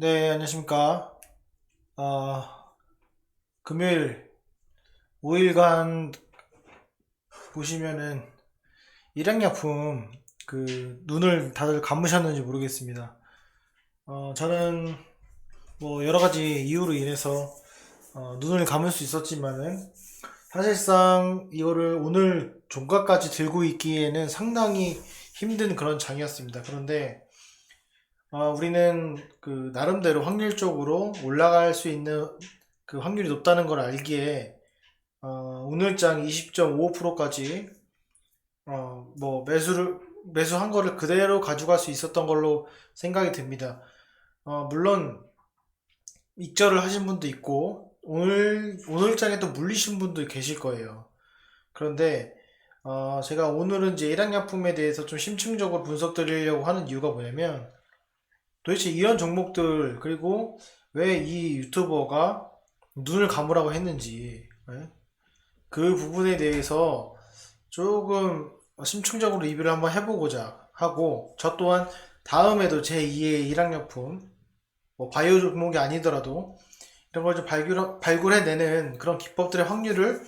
네, 안녕하십니까. 어, 금요일 5일간 보시면은 일양약품 눈을 다들 감으셨는지 모르겠습니다. 저는 뭐 여러 가지 이유로 인해서 눈을 감을 수 있었지만은 사실상 이거를 오늘 종가까지 들고 있기에는 상당히 힘든 그런 장이었습니다. 그런데 우리는 나름대로 확률적으로 올라갈 수 있는 그 확률이 높다는 걸 알기에 오늘장 20.55%까지 뭐 매수한 거를 그대로 가져갈 수 있었던 걸로 생각이 듭니다. 물론 익절을 하신 분도 있고 오늘장에 또 물리신 분도 계실 거예요. 그런데 제가 오늘은 이제 일양약품에 대해서 좀 심층적으로 분석 드리려고 하는 이유가 뭐냐면 도대체 이런 종목들 그리고 왜 이 유튜버가 눈을 감으라고 했는지, 예? 그 부분에 대해서 조금 심층적으로 리뷰를 한번 해보고자 하고, 저 또한 다음에도 제2의 일학약품, 뭐 바이오 종목이 아니더라도 이런 걸 좀 발굴해내는 그런 기법들의 확률을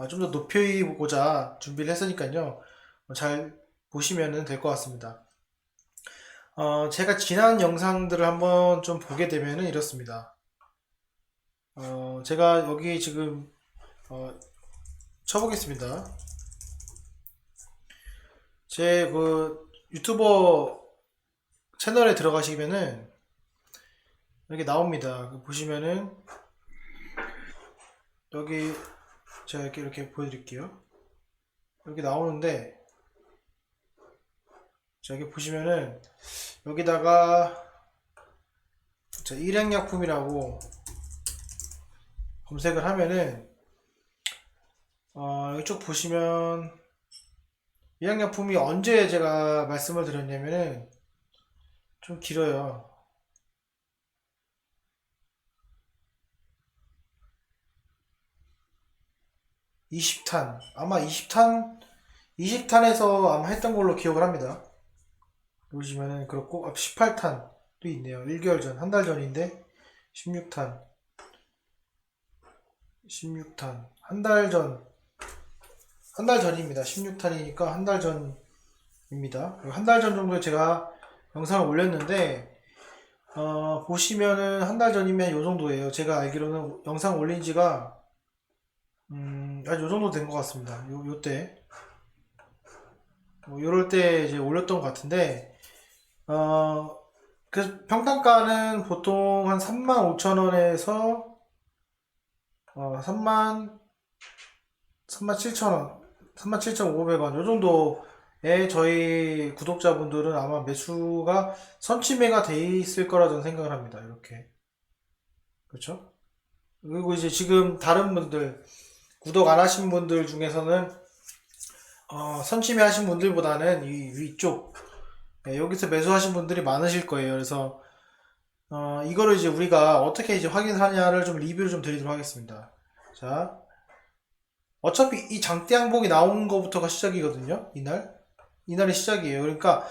좀 더 높여보고자 준비를 했으니까요. 잘 보시면 될 것 같습니다. 제가 지난 영상들을 한번 좀 보게 되면은 이렇습니다. 제가 여기 지금 어, 쳐보겠습니다. 제 유튜버 채널에 들어가시면은 여기 나옵니다. 보시면은 여기 제가 이렇게 보여드릴게요. 여기 나오는데 자, 여기 보시면은 여기다가 일양약품이라고 검색을 하면은 이쪽 보시면 일양약품이 언제 제가 말씀을 드렸냐면은 좀 길어요. 20탄 아마 20탄에서 아마 했던 걸로 기억을 합니다. 보시면은 그렇고 18탄도 있네요. 1개월 전, 한 달 전인데 16탄, 16탄 한 달 전, 한 달 전입니다. 16탄이니까 한 달 전입니다. 한 달 전 정도에 제가 영상을 올렸는데 보시면은 한 달 전이면 요 정도예요. 제가 알기로는 영상 올린 지가 요 정도 된 것 같습니다. 요때 뭐 요럴 때 이제 올렸던 것 같은데 그래서 평당가는 보통 한 35,000원에서 37,000원, 37,500원 요 정도에 저희 구독자분들은 아마 매수가 선취매가 돼 있을 거라 저는 생각을 합니다. 이렇게. 그렇죠? 그리고 이제 지금 다른 분들 구독 안 하신 분들 중에서는 선취매 하신 분들보다는 이 위쪽, 여기서 매수하신 분들이 많으실 거예요. 그래서 이거를 이제 우리가 어떻게 이제 확인하냐를 좀 리뷰를 좀 드리도록 하겠습니다. 자, 어차피 이 장대 항복이 나온 거부터가 시작이거든요. 이날이 시작이에요. 그러니까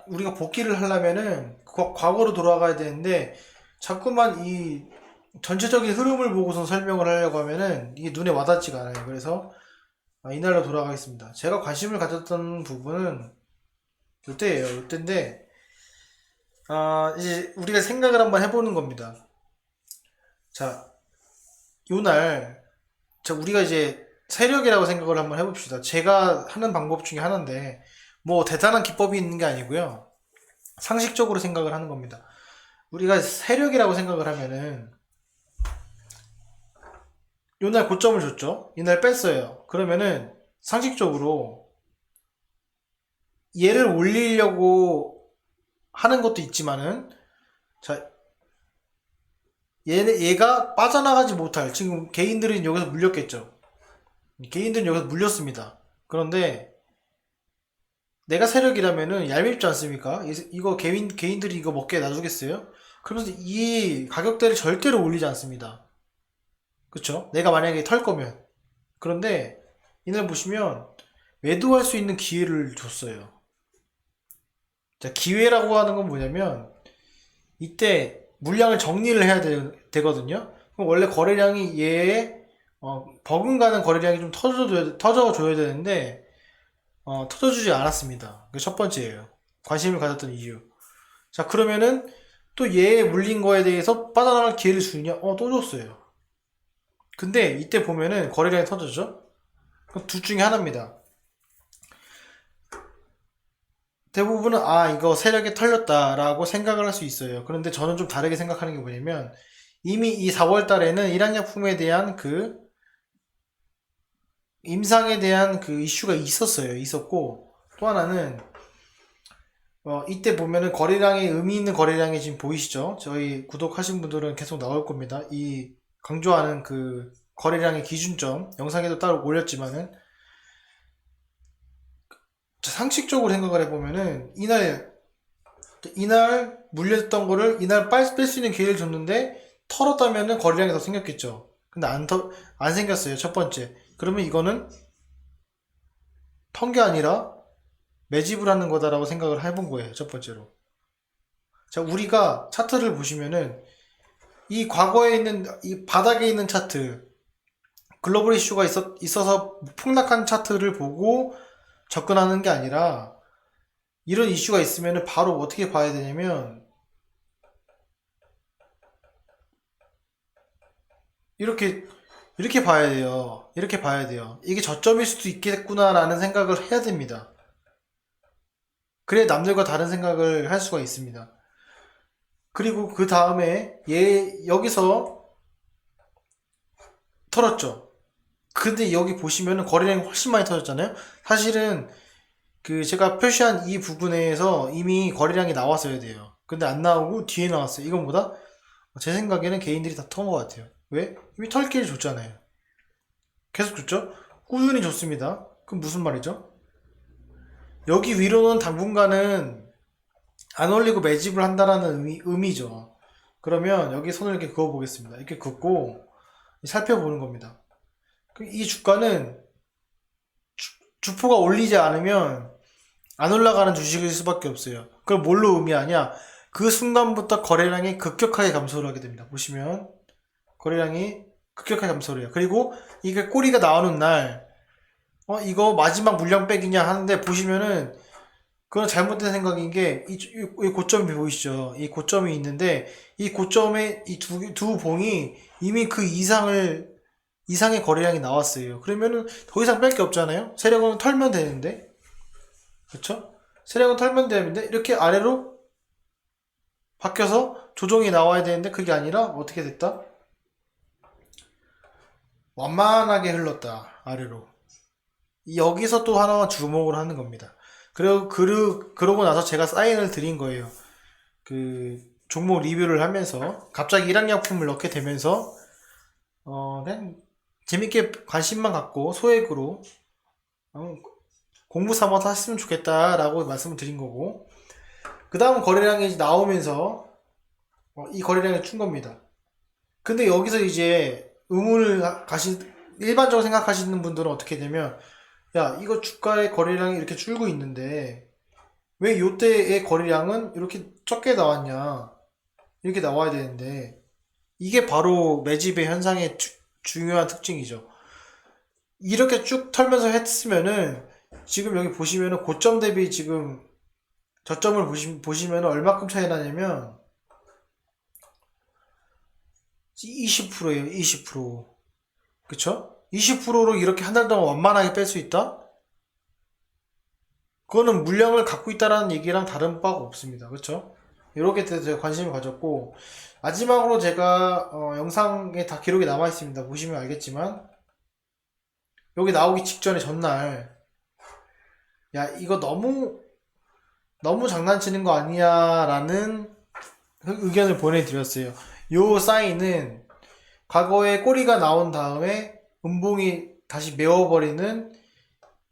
우리가 복귀를 하려면은 과거로 돌아가야 되는데 자꾸만 이 전체적인 흐름을 보고서 설명을 하려고 하면은 이게 눈에 와닿지가 않아요. 그래서 이날로 돌아가겠습니다. 제가 관심을 가졌던 부분은 이때예요. 이때인데 이제 우리가 생각을 한번 해보는 겁니다. 자, 요날 자, 우리가 이제 세력이라고 생각을 한번 해봅시다. 제가 하는 방법 중에 하나인데, 뭐 대단한 기법이 있는 게 아니고요. 상식적으로 생각을 하는 겁니다. 우리가 세력이라고 생각을 하면은, 요날 고점을 줬죠? 이날 뺐어요. 그러면은, 상식적으로, 얘를 올리려고 하는 것도 있지만은, 자, 얘가 빠져나가지 못할, 지금 개인들은 여기서 물렸겠죠? 개인들은 여기서 물렸습니다. 그런데, 내가 세력이라면은 얄밉지 않습니까? 이거 개인들이 이거 먹게 놔두겠어요? 그러면서 이 가격대를 절대로 올리지 않습니다. 그쵸? 내가 만약에 털 거면. 그런데 이날 보시면 매도할 수 있는 기회를 줬어요. 자, 기회라고 하는 건 뭐냐면 이때 물량을 정리를 해야 되거든요. 그럼 원래 거래량이 얘의 버금가는 거래량이 좀 터져줘야 되는데 터져주지 않았습니다. 그게 첫 번째예요. 관심을 가졌던 이유. 자, 그러면은 또 얘 물린 거에 대해서 빠져나갈 기회를 주느냐? 또 줬어요. 근데 이때 보면은 거래량이 터졌죠? 그럼 둘 중에 하나입니다. 대부분은 이거 세력이 털렸다라고 생각을 할 수 있어요. 그런데 저는 좀 다르게 생각하는 게 뭐냐면 이미 이 4월 달에는 일양약품에 대한 그 임상에 대한 그 이슈가 있었고, 또 하나는 이때 보면은 거래량이 의미 있는 거래량이 지금 보이시죠? 저희 구독하신 분들은 계속 나올 겁니다. 이 강조하는 그 거래량의 기준점 영상에도 따로 올렸지만은 상식적으로 생각을 해보면은 이날 물렸던 거를 이날 뺄 수 있는 기회를 줬는데 털었다면은 거래량이 더 생겼겠죠. 근데 안 생겼어요. 첫 번째. 그러면 이거는 턴 게 아니라 매집을 하는 거다라고 생각을 해본 거예요. 첫 번째로. 자, 우리가 차트를 보시면은 이 과거에 있는 이 바닥에 있는 차트, 글로벌 이슈가 있어서 폭락한 차트를 보고 접근하는 게 아니라 이런 이슈가 있으면 바로 어떻게 봐야 되냐면 이렇게 봐야 돼요. 이렇게 봐야 돼요. 이게 저점일 수도 있겠구나라는 생각을 해야 됩니다. 그래 남들과 다른 생각을 할 수가 있습니다. 그리고 그 다음에 여기서 털었죠. 근데 여기 보시면은 거래량이 훨씬 많이 터졌잖아요. 사실은 그 제가 표시한 이 부분에서 이미 거래량이 나왔어야 돼요. 근데 안 나오고 뒤에 나왔어요. 이건 뭐다? 제 생각에는 개인들이 다 턴 것 같아요. 왜? 이미 털 기회를 줬잖아요. 계속 줬죠? 꾸준히 줬습니다. 그럼 무슨 말이죠? 여기 위로는 당분간은 안 올리고 매집을 한다라는 의미죠. 그러면 여기 손을 이렇게 그어 보겠습니다. 이렇게 긋고 살펴보는 겁니다. 이 주가는 주포가 올리지 않으면 안 올라가는 주식일 수밖에 없어요. 그걸 뭘로 의미하냐? 그 순간부터 거래량이 급격하게 감소를 하게 됩니다. 보시면 거래량이 급격하게 감소를 해요. 그리고 이게 꼬리가 나오는 날 이거 마지막 물량 빼기냐 하는데 보시면은 그건 잘못된 생각인 게 이 고점이 보이시죠? 이 고점이 있는데 이 고점에 이 두 봉이 이미 그 이상의 거래량이 나왔어요. 그러면은 더 이상 뺄 게 없잖아요. 세력은 털면 되는데, 그렇죠? 세력은 털면 되는데 이렇게 아래로 바뀌어서 조정이 나와야 되는데 그게 아니라 어떻게 됐다? 완만하게 흘렀다 아래로. 여기서 또 하나 주목을 하는 겁니다. 그러고 나서 제가 사인을 드린 거예요. 그 종목 리뷰를 하면서 갑자기 일양약품을 넣게 되면서 그냥 재밌게 관심만 갖고 소액으로 공부 삼아서 했으면 좋겠다라고 말씀을 드린 거고, 그 다음 거래량이 이제 나오면서 이 거래량이 준 겁니다. 근데 여기서 이제 일반적으로 생각하시는 분들은 어떻게 되면, 야, 이거 주가의 거래량이 이렇게 줄고 있는데 왜 요때의 거래량은 이렇게 적게 나왔냐, 이렇게 나와야 되는데, 이게 바로 매집의 현상의 중요한 특징이죠. 이렇게 쭉 털면서 했으면은 지금 여기 보시면은 고점 대비 지금 저점을 보시면은 얼마큼 차이 나냐면 20%예요. 20%. 그쵸? 20%로 이렇게 한 달 동안 완만하게 뺄 수 있다? 그거는 물량을 갖고 있다라는 얘기랑 다른 바가 없습니다. 그쵸? 이렇게 제가 관심을 가졌고, 마지막으로 제가 영상에 다 기록이 남아 있습니다. 보시면 알겠지만 여기 나오기 직전에 전날, 야, 이거 너무 장난치는 거 아니야 라는 의견을 보내드렸어요. 요 사인은 과거에 꼬리가 나온 다음에 음봉이 다시 메워버리는,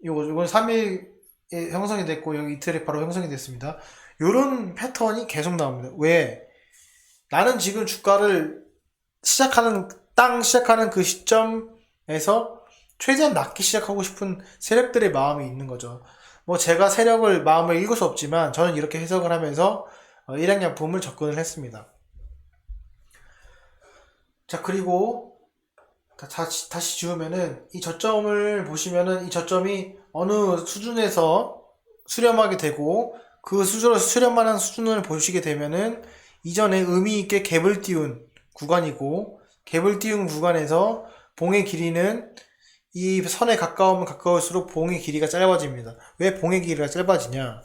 요건 3일에 형성이 됐고 여기 이틀에 바로 형성이 됐습니다. 요런 패턴이 계속 나옵니다. 왜? 나는 지금 주가를 시작하는 그 시점에서 최대한 낮게 시작하고 싶은 세력들의 마음이 있는 거죠. 뭐 제가 마음을 읽을 수 없지만 저는 이렇게 해석을 하면서 일양약품을 접근을 했습니다. 자, 그리고 다시 지우면은 이 저점을 보시면은 이 저점이 어느 수준에서 수렴하게 되고 그 수준으로 수렴하는 수준을 보시게 되면은 이전에 의미 있게 갭을 띄운 구간이고, 갭을 띄운 구간에서 봉의 길이는 이 선에 가까우면 가까울수록 봉의 길이가 짧아집니다. 왜 봉의 길이가 짧아지냐?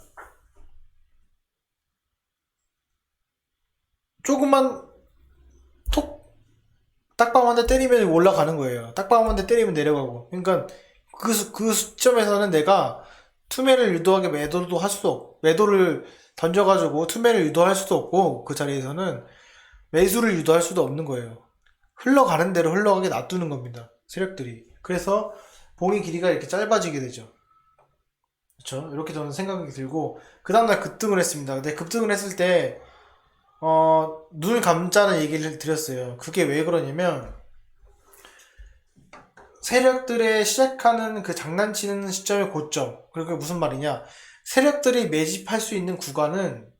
조금만 톡 딱밤 한 대 때리면 올라가는 거예요. 딱밤 한 대 때리면 내려가고. 그러니까 그 시점에서는 내가 투매를 유도하게 매도를 던져가지고 투매를 유도할 수도 없고, 그 자리에서는 매수를 유도할 수도 없는 거예요. 흘러가는 대로 흘러가게 놔두는 겁니다. 세력들이. 그래서 봉의 길이가 이렇게 짧아지게 되죠. 그렇죠? 이렇게 저는 생각이 들고, 그 다음날 급등을 했습니다. 근데 급등을 했을 때 눈을 감자는 얘기를 드렸어요. 그게 왜 그러냐면, 세력들의 시작하는 그 장난치는 시점의 고점. 그게 무슨 말이냐? 세력들이 매집할 수 있는 구간은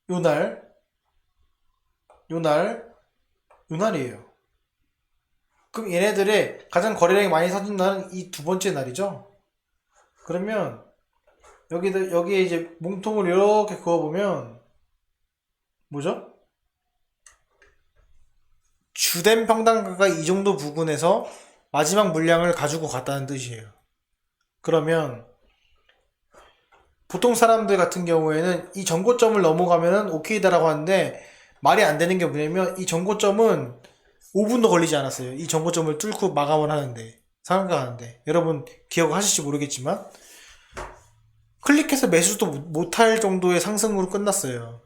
요날, 요날, 요날이에요. 그럼 얘네들의 가장 거래량이 많이 사준 날은 이 두 번째 날이죠. 그러면 여기에 이제 몸통을 이렇게 그어보면 뭐죠? 주된 평단가가 이 정도 부근에서 마지막 물량을 가지고 갔다는 뜻이에요. 그러면 보통 사람들 같은 경우에는 이 전고점을 넘어가면은 오케이다라고 하는데, 말이 안 되는 게 뭐냐면 이 전고점은 5분도 걸리지 않았어요. 이 전고점을 뚫고 마감을 하는데, 상한가하는데, 여러분 기억하실지 모르겠지만 클릭해서 매수도 못할 정도의 상승으로 끝났어요.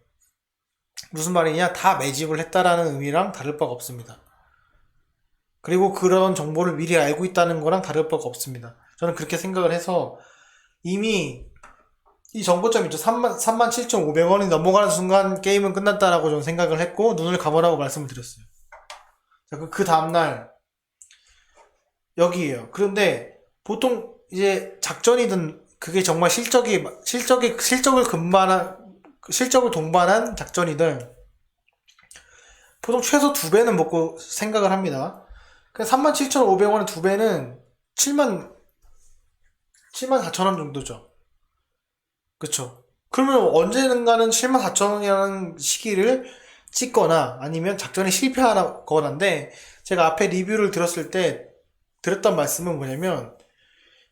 무슨 말이냐? 다 매집을 했다라는 의미랑 다를 바가 없습니다. 그리고 그런 정보를 미리 알고 있다는 거랑 다를 바가 없습니다. 저는 그렇게 생각을 해서, 이미 이 정보점 있죠. 37,500원이 넘어가는 순간 게임은 끝났다라고 저는 생각을 했고, 눈을 감으라고 말씀을 드렸어요. 자, 그 다음날 여기에요. 그런데 보통 이제 작전이든 그게 정말 실적을 동반한 작전이든 보통 최소 2배는 먹고 생각을 합니다. 37,500원의 2배는 74,000원 정도죠. 그쵸. 그러면 언젠가는 74,000원이라는 시기를 찍거나 아니면 작전이 실패하거나인데, 제가 앞에 리뷰를 들었을 때 드렸던 말씀은 뭐냐면,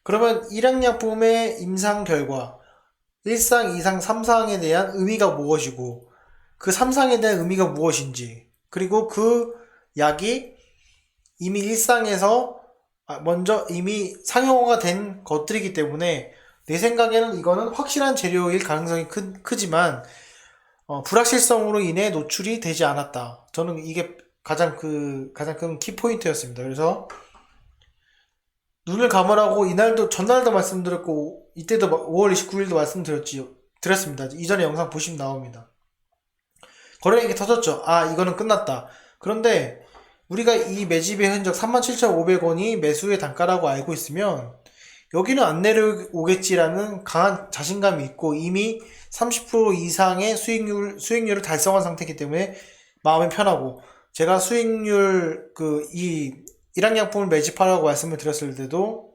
그러면 일양약품의 임상 결과 1상, 2상, 3상에 대한 의미가 무엇이고, 그 3상에 대한 의미가 무엇인지, 그리고 그 약이 이미 1상에서 먼저 이미 상용화가 된 것들이기 때문에 내 생각에는 이거는 확실한 재료일 가능성이 크지만 불확실성으로 인해 노출이 되지 않았다. 저는 이게 가장 큰 키포인트였습니다. 그래서 눈을 감으라고 이날도 전날도 말씀드렸고, 이때도 5월 29일도 말씀드렸습니다. 이전에 영상 보시면 나옵니다. 거래액이 터졌죠. 아, 이거는 끝났다. 그런데 우리가 이 매집의 흔적 37,500원이 매수의 단가라고 알고 있으면 여기는 안 내려오겠지라는 강한 자신감이 있고, 이미 30% 이상의 수익률을 달성한 상태이기 때문에 마음이 편하고, 제가 수익률 이 일양약품을 매집하라고 말씀을 드렸을 때도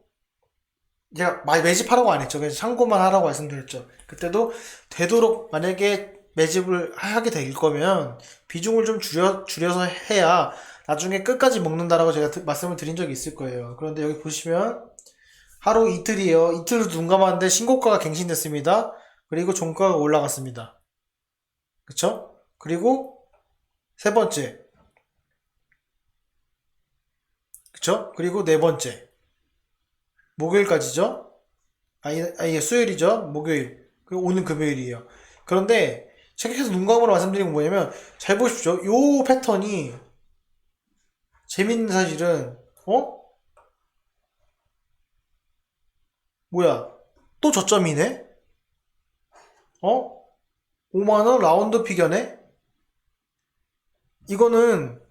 제가 매집하라고 안 했죠. 그냥 참고만 하라고 말씀드렸죠. 그때도 되도록 만약에 매집을 하게 될 거면 비중을 좀 줄여서 해야 나중에 끝까지 먹는다라고 제가 말씀을 드린 적이 있을 거예요. 그런데 여기 보시면 하루 이틀이에요. 이틀도 눈 감았는데 신고가가 갱신됐습니다. 그리고 종가가 올라갔습니다. 그쵸? 그리고 세 번째, 그쵸? 그리고 네 번째, 목요일까지죠? 예, 수요일이죠? 목요일. 그리고 오늘 금요일이에요. 그런데 책에서 눈 감으로 말씀드린 건 뭐냐면, 잘 보십시오. 요 패턴이 재밌는 사실은, 뭐야, 또 저점이네? 5만원 라운드 피겨네? 이거는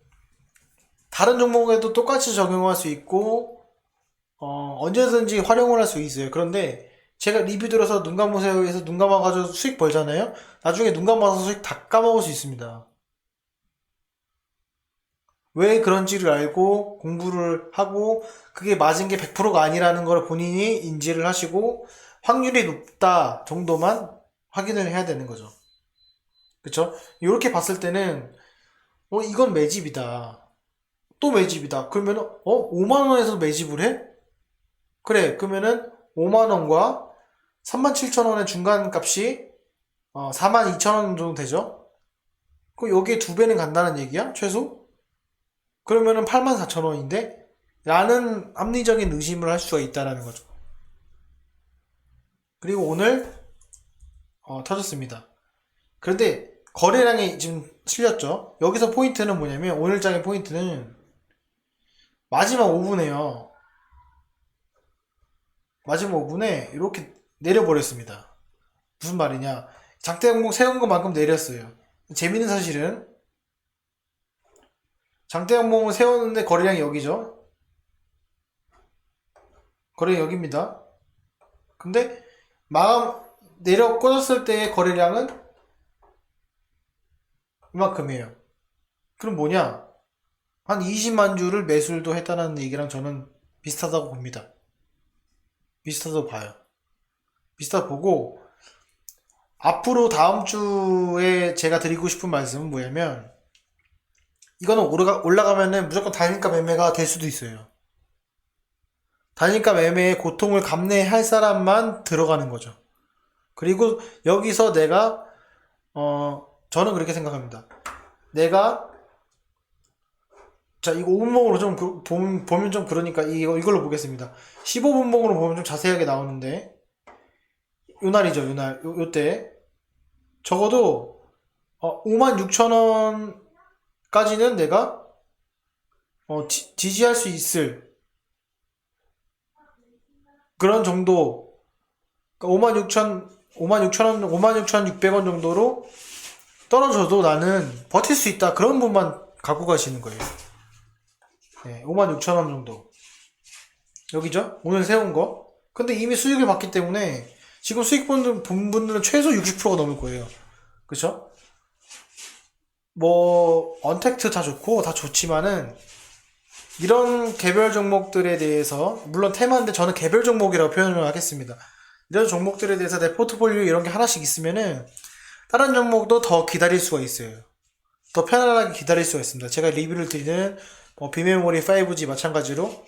다른 종목에도 똑같이 적용할 수 있고, 언제든지 활용을 할 수 있어요. 그런데 제가 리뷰 들어서 눈 감으세요 해서 눈 감아가지고 수익 벌잖아요. 나중에 눈 감아서 수익 다 까먹을 수 있습니다. 왜 그런지를 알고 공부를 하고 그게 맞은 게 100%가 아니라는 걸 본인이 인지를 하시고 확률이 높다 정도만 확인을 해야 되는 거죠. 그쵸? 이렇게 봤을 때는 이건 매집이다. 또 매집이다. 그러면 5만 원에서 매집을 해? 그래. 그러면은 5만 원과 37,000원의 중간 값이 42,000원 정도 되죠? 그럼 여기에 두 배는 간다는 얘기야? 최소? 그러면은 84,000원인데? 라는 합리적인 의심을 할 수가 있다라는 거죠. 그리고 오늘 터졌습니다. 그런데 거래량이 지금 실렸죠. 여기서 포인트는 뭐냐면 오늘장의 포인트는 마지막 5분에요. 마지막 5분에 이렇게 내려버렸습니다. 무슨 말이냐? 장대 항목 세운 것만큼 내렸어요. 재밌는 사실은 장대 항목을 세웠는데 거래량이 여기죠. 거래량이 여기입니다. 근데 마감 내려 꽂았을 때의 거래량은 이만큼이에요. 그럼 뭐냐? 한 20만 주를 매수도 했다는 얘기랑 저는 비슷하다고 봅니다. 비슷하다고 봐요. 비슷하다고 보고 앞으로 다음 주에 제가 드리고 싶은 말씀은 뭐냐면 이거는 올라가면은 무조건 단일가 매매가 될 수도 있어요. 단일가 매매의 고통을 감내할 사람만 들어가는 거죠. 그리고 여기서 내가 저는 그렇게 생각합니다. 내가 자 이거 5분봉으로 좀 보면 좀 그러니까 이걸로 보겠습니다. 15분봉으로 보면 좀 자세하게 나오는데 요날이죠. 요때 적어도 56,000원까지는 내가 지지할 수 있을 그런 정도, 그러니까 56,600원 정도로 떨어져도 나는 버틸 수 있다. 그런 분만 갖고 가시는 거예요. 네, 56,000원 정도. 여기죠? 오늘 세운 거. 근데 이미 수익을 봤기 때문에 지금 수익 본 분들은 최소 60%가 넘을 거예요. 그쵸? 뭐 언택트 다 좋고 다 좋지만은 이런 개별 종목들에 대해서 물론 테마인데 저는 개별 종목이라고 표현을 하겠습니다. 이런 종목들에 대해서 내 포트폴리오 이런 게 하나씩 있으면은 다른 종목도 더 기다릴 수가 있어요. 더 편안하게 기다릴 수가 있습니다. 제가 리뷰를 드리는 비메모리 5G 마찬가지로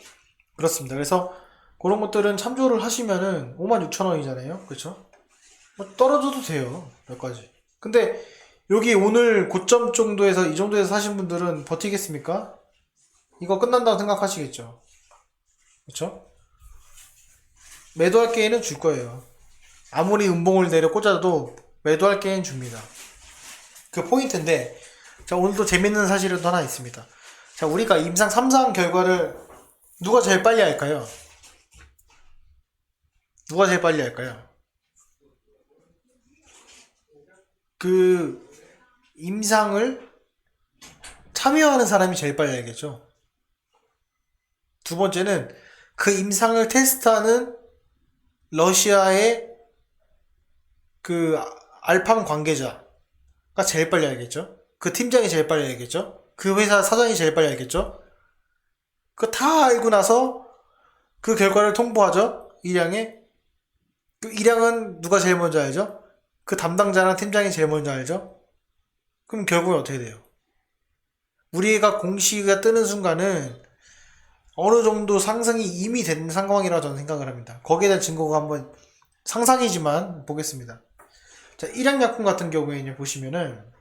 그렇습니다. 그래서 그런 것들은 참조를 하시면은 56,000원이잖아요. 그렇죠? 떨어져도 돼요. 몇 가지. 근데 여기 오늘 고점 정도에서 이 정도에서 사신 분들은 버티겠습니까? 이거 끝난다고 생각하시겠죠. 그렇죠? 매도할 기회는 줄 거예요. 아무리 음봉을 내려 꽂아도 매도할 기회는 줍니다. 그 포인트인데 자 오늘도 재밌는 사실은 또 하나 있습니다. 자 우리가 임상 3상 결과를 누가 제일 빨리 할까요? 누가 제일 빨리 할까요? 그 임상을 참여하는 사람이 제일 빨리 알겠죠. 두 번째는 그 임상을 테스트하는 러시아의 그 알팜 관계자가 제일 빨리 알겠죠. 그 팀장이 제일 빨리 알겠죠. 그 회사 사장이 제일 빨리 알겠죠. 그거 다 알고 나서 그 결과를 통보하죠. 일량에. 그 일량은 누가 제일 먼저 알죠? 그 담당자랑 팀장이 제일 먼저 알죠. 그럼 결국은 어떻게 돼요? 우리가 공시가 뜨는 순간은 어느 정도 상승이 이미 된 상황이라고 저는 생각을 합니다. 거기에 대한 증거가 한번 상상이지만 보겠습니다. 자, 일양약품 같은 경우에 이제 보시면은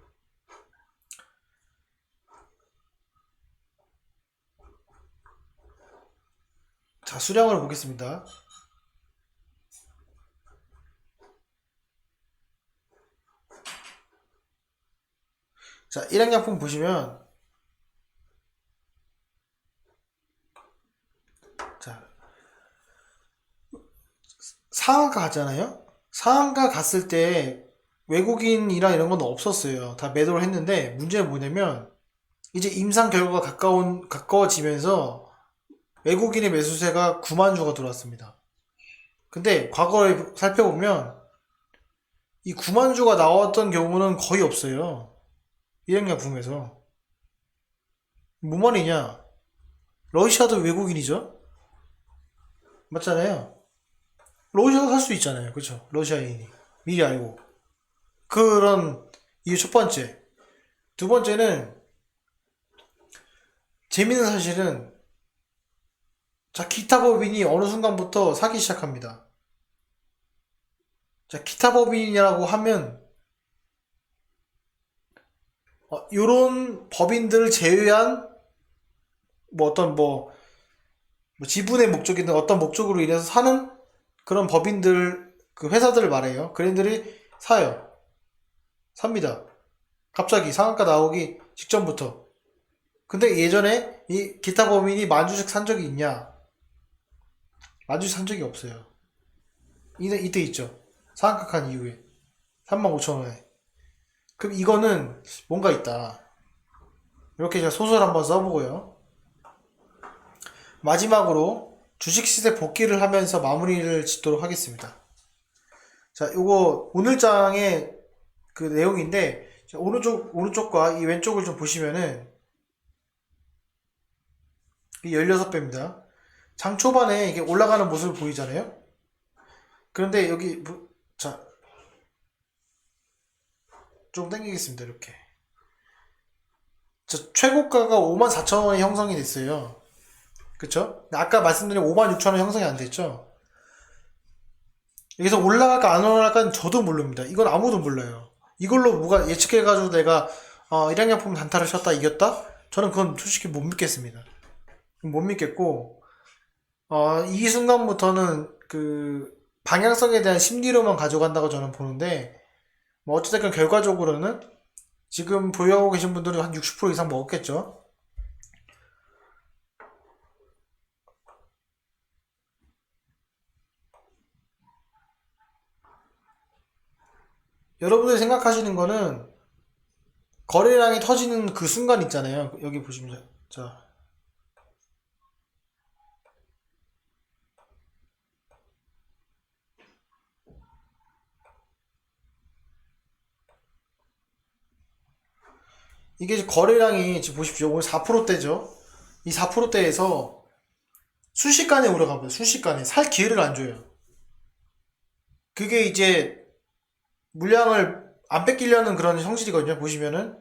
자, 수량을 보겠습니다. 자, 일양약품 보시면 자, 상한가 갔잖아요. 상한가 갔을 때 외국인이랑 이런 건 없었어요. 다 매도를 했는데 문제는 뭐냐면 이제 임상 결과가 가까워지면서 외국인의 매수세가 9만 주가 들어왔습니다. 근데 과거를 살펴보면 이 구만주가 나왔던 경우는 거의 없어요. 일양약품에서. 뭔 말이냐? 러시아도 외국인이죠? 맞잖아요. 러시아도 살 수 있잖아요. 그쵸? 러시아인이. 미리 알고. 그런 이게 첫 번째. 두 번째는 재밌는 사실은 자 기타 법인이 어느 순간부터 사기 시작합니다. 자 기타 법인이라고 하면 요런 법인들을 제외한 뭐 어떤 뭐 지분의 목적이든 어떤 목적으로 인해서 사는 그런 법인들 그 회사들을 말해요. 그랜들이 사요. 삽니다. 갑자기 상한가 나오기 직전부터. 근데 예전에 이 기타 법인이 만주식 산 적이 있냐? 만주식 산 적이 없어요. 이때 있죠. 상한가 이후에 35,000원에. 그럼 이거는 뭔가 있다. 이렇게 제가 소설 한번 써보고요. 마지막으로 주식시세 복귀를 하면서 마무리를 짓도록 하겠습니다. 자, 요거 오늘 장의 그 내용인데 오른쪽과 이 왼쪽을 좀 보시면은 이 16배입니다. 장 초반에 이게 올라가는 모습을 보이잖아요. 그런데 여기 자, 좀 당기겠습니다. 이렇게. 자, 최고가가 54,000원이 형성이 됐어요. 그쵸? 아까 말씀드린 56,000원 형성이 안 됐죠? 여기서 올라갈까 안 올라갈까는 저도 모릅니다. 이건 아무도 몰라요. 이걸로 뭐가 예측해가지고 내가 일양약품 단타를 쳤다 이겼다? 저는 그건 솔직히 못 믿겠습니다. 못 믿겠고 이 순간부터는 그 방향성에 대한 심리로만 가져간다고 저는 보는데 뭐 어찌됐건 결과적으로는 지금 보유하고 계신 분들은 한 60% 이상 먹었겠죠. 여러분들이 생각하시는 거는 거래량이 터지는 그 순간 있잖아요. 여기 보시면 자 이게 거래량이 지금 보십시오. 오늘 4%대죠. 이 4%대에서 순식간에 올라가고요. 순식간에 살 기회를 안 줘요. 그게 이제 물량을 안 뺏기려는 그런 성질이거든요. 보시면은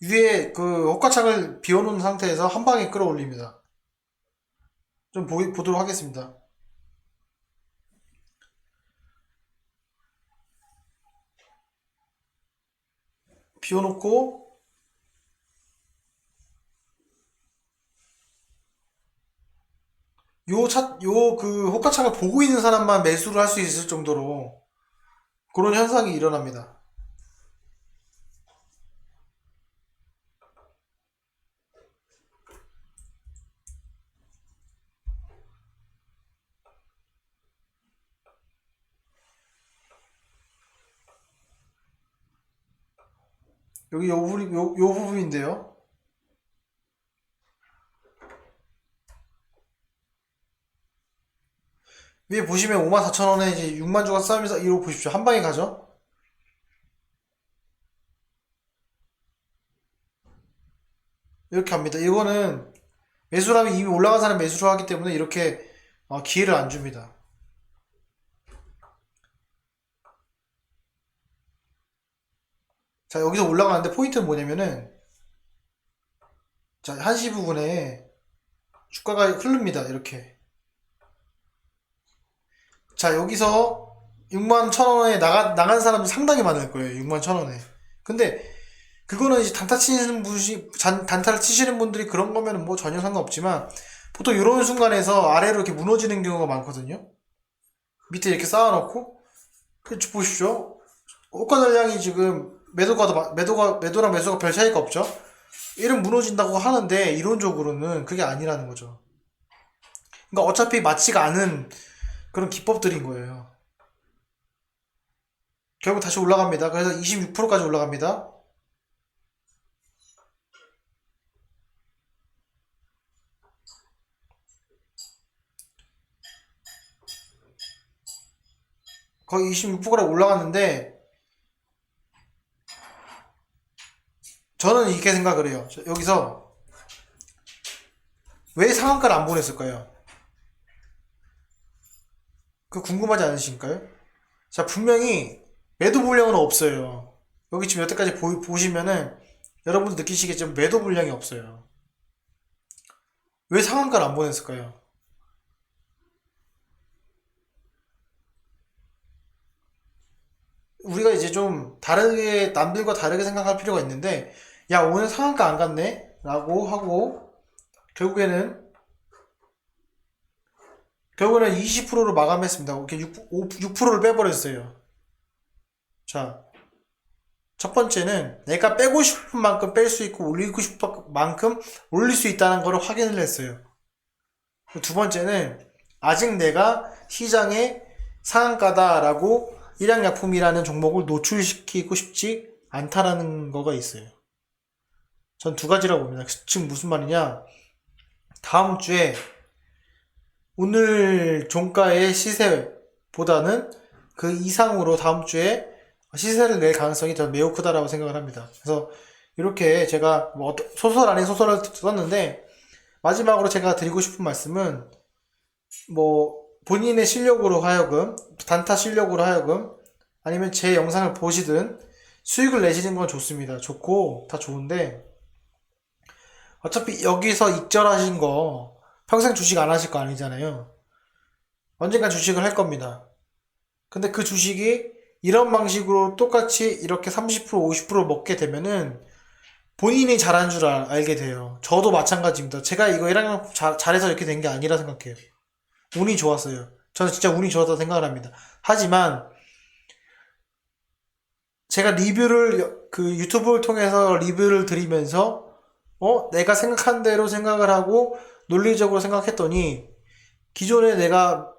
위에 그 호가창을 비워놓은 상태에서 한 방에 끌어올립니다. 좀 보도록 하겠습니다. 비워놓고 요 그 호가창을 보고 있는 사람만 매수를 할 수 있을 정도로 그런 현상이 일어납니다. 여기 요 부분인데요. 위에 보시면 54,000원에 이제 6만 주가 싸우면서 이러고 보십시오. 한 방에 가죠? 이렇게 합니다. 이거는 매수라면 이미 올라간 사람 매수를 하기 때문에 이렇게 기회를 안 줍니다. 자, 여기서 올라가는데 포인트는 뭐냐면은 자, 1시 부분에 주가가 흐릅니다. 이렇게. 자, 여기서 6만 1,000원에 나간 사람이 상당히 많을 거예요. 6만 1,000원에. 근데 그거는 이제 단타를 치시는 분들이 그런 거면 뭐 전혀 상관없지만 보통 이런 순간에서 아래로 이렇게 무너지는 경우가 많거든요. 밑에 이렇게 쌓아놓고 보십시오. 호가 전량이 지금 매도랑 매수가 별 차이가 없죠. 이름 무너진다고 하는데 이론적으로는 그게 아니라는 거죠. 그러니까 어차피 맞지가 않은 그런 기법들인 거예요. 결국 다시 올라갑니다. 그래서 26%까지 올라갑니다. 거의 26%가 올라갔는데, 저는 이렇게 생각을 해요. 여기서 왜 상한가를 안 보냈을까요? 그 궁금하지 않으신가요? 자, 분명히 매도 물량은 없어요. 여기 지금 여태까지 보시면은 여러분도 느끼시겠지만 매도 물량이 없어요. 왜 상한가를 안 보냈을까요? 우리가 이제 좀 다르게, 남들과 다르게 생각할 필요가 있는데, 야, 오늘 상한가 안 갔네? 라고 하고, 결국에는, 결국에는 20%로 마감했습니다. 이렇게 6%를 빼버렸어요. 자, 첫 번째는 내가 빼고 싶은 만큼 뺄 수 있고 올리고 싶은 만큼 올릴 수 있다는 걸 확인을 했어요. 두 번째는 아직 내가 시장에 상한가다라고 일양약품이라는 종목을 노출시키고 싶지 않다라는 거가 있어요. 전 두 가지라고 봅니다. 지금 무슨 말이냐? 다음 주에 오늘 종가의 시세보다는 그 이상으로 다음 주에 시세를 낼 가능성이 더 매우 크다라고 생각을 합니다. 그래서 이렇게 제가 뭐 소설 아닌 소설을 썼는데, 마지막으로 제가 드리고 싶은 말씀은 뭐 본인의 실력으로 하여금, 단타 실력으로 하여금, 아니면 제 영상을 보시든 수익을 내시는 건 좋습니다. 좋고 다 좋은데, 어차피 여기서 익절하신 거 평생 주식 안 하실 거 아니잖아요. 언젠간 주식을 할 겁니다. 근데 그 주식이 이런 방식으로 똑같이 이렇게 30% 50% 먹게 되면은 본인이 잘한 줄 알게 돼요. 저도 마찬가지입니다. 제가 이거 1학년 잘해서 이렇게 된 게 아니라 생각해요. 운이 좋았어요. 저는 진짜 운이 좋았다고 생각을 합니다. 하지만 제가 그 유튜브를 통해서 리뷰를 드리면서 내가 생각한 대로 생각을 하고 논리적으로 생각했더니 기존에 내가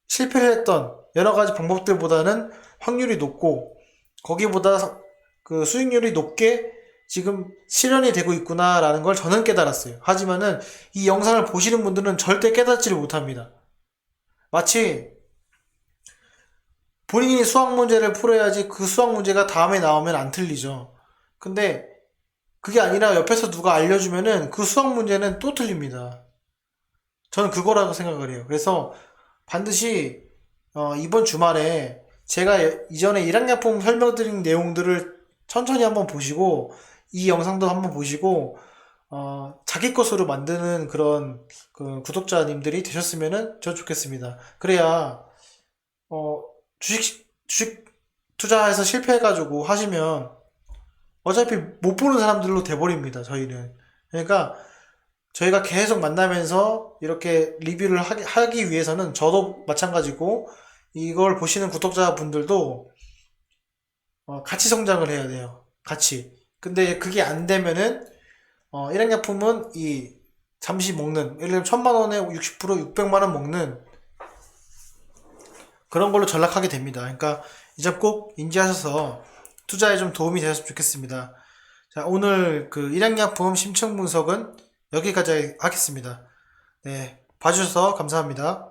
실패를 했던 여러 가지 방법들보다는 확률이 높고 거기보다 그 수익률이 높게 지금 실현이 되고 있구나라는 걸 저는 깨달았어요. 하지만은 이 영상을 보시는 분들은 절대 깨닫지를 못합니다. 마치 본인이 수학 문제를 풀어야지 그 수학 문제가 다음에 나오면 안 틀리죠. 근데 그게 아니라 옆에서 누가 알려주면은 그 수학 문제는 또 틀립니다. 저는 그거라고 생각을 해요. 그래서 반드시 이번 주말에 제가 이전에 일학약품 설명드린 내용들을 천천히 한번 보시고 이 영상도 한번 보시고 자기 것으로 만드는 그런 그 구독자님들이 되셨으면은 저 좋겠습니다. 그래야 주식 투자해서 실패해가지고 하시면 어차피 못 보는 사람들로 돼버립니다. 저희는. 그러니까 저희가 계속 만나면서 이렇게 리뷰를 하기 위해서는 저도 마찬가지고 이걸 보시는 구독자분들도 같이 성장을 해야 돼요. 같이. 근데 그게 안 되면은 일행약품은 이 잠시 먹는, 예를 들면 1000만원에 60% 600만원 먹는 그런 걸로 전락하게 됩니다. 그러니까 이 점 꼭 인지하셔서 투자에 좀 도움이 되셨으면 좋겠습니다. 자, 오늘 그 일양약품 심층 분석은 여기까지 하겠습니다. 네, 봐주셔서 감사합니다.